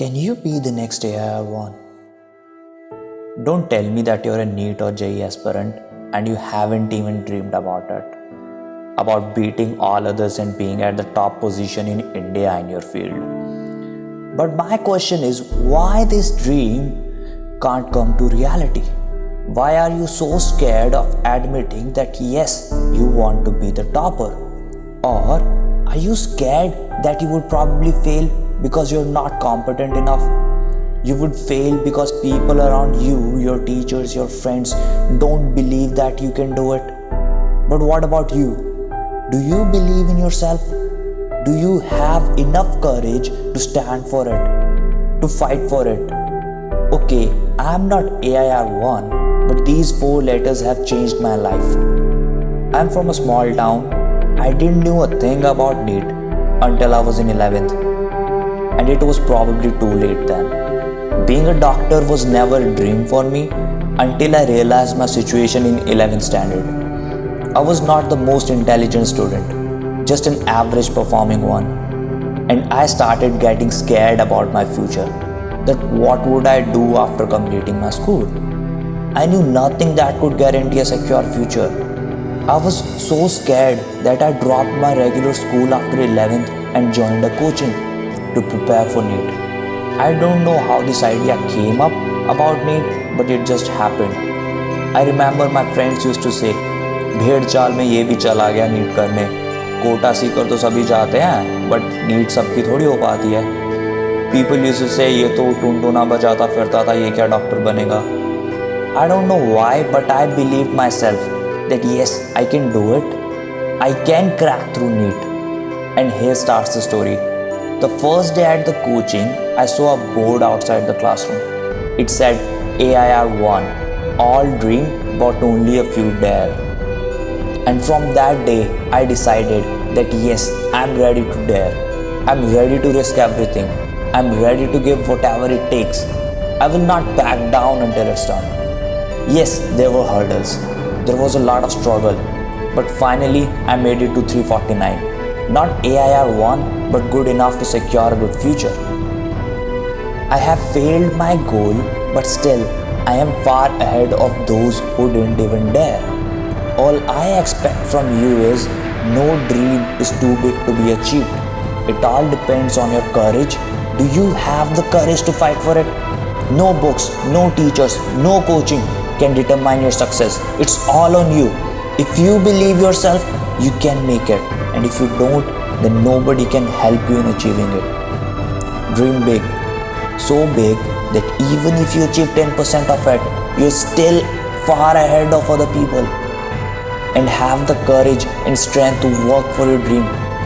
Can you be the next AI one? Don't tell me that you're a NEET or JEE aspirant and you haven't even dreamed about it. About beating all others and being at the top position in India in your field. But my question is, why this dream can't come to reality? Why are you so scared of admitting that yes, you want to be the topper? Or are you scared that you would probably fail because you're not competent enough? You would fail because people around you, your teachers, your friends, don't believe that you can do it. But what about you? Do you believe in yourself? Do you have enough courage to stand for it, to fight for it? Okay, I'm not AIR1, but these 4 letters have changed my life. I'm from a small town. I didn't know a thing about NEET until I was in 11th, and it was probably too late then. Being a doctor was never a dream for me until I realized my situation in 11th standard. I was not the most intelligent student, just an average performing one. And I started getting scared about my future, that what would I do after completing my school? I knew nothing that could guarantee a secure future. I was so scared that I dropped my regular school after 11th and joined a coaching to prepare for NEET. I don't know how this idea came up about NEET, but it just happened. I remember my friends used to say, भेड़ चाल में ये भी चला गया NEET करने, कोटा सीकर तो सभी जाते हैं, but NEET सबकी थोड़ी हो पाती है. People used to say, ये तो टुनटुना बजाता फिरता था, ये क्या डॉक्टर बनेगा. I don't know why, but I believed myself that yes, I can do it. I can crack through NEET. And here starts the story. The first day at the coaching, I saw a board outside the classroom. It said AIR1, all dream but only a few dare. And from that day, I decided that yes, I'm ready to dare. I'm ready to risk everything. I'm ready to give whatever it takes. I will not back down until it's done. Yes, there were hurdles. There was a lot of struggle. But finally, I made it to 349. Not AIR1, but good enough to secure a good future. I have failed my goal, but still, I am far ahead of those who didn't even dare. All I expect from you is no dream is too big to be achieved. It all depends on your courage. Do you have the courage to fight for it? No books, no teachers, no coaching can determine your success. It's all on you. If you believe yourself, you can make it. And if you don't, then nobody can help you in achieving it. Dream big. So big that even if you achieve 10% of it, you're still far ahead of other people. And have the courage and strength to work for your dream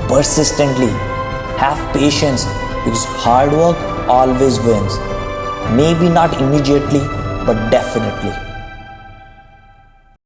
persistently. Have patience, because hard work always wins. Maybe not immediately, but definitely.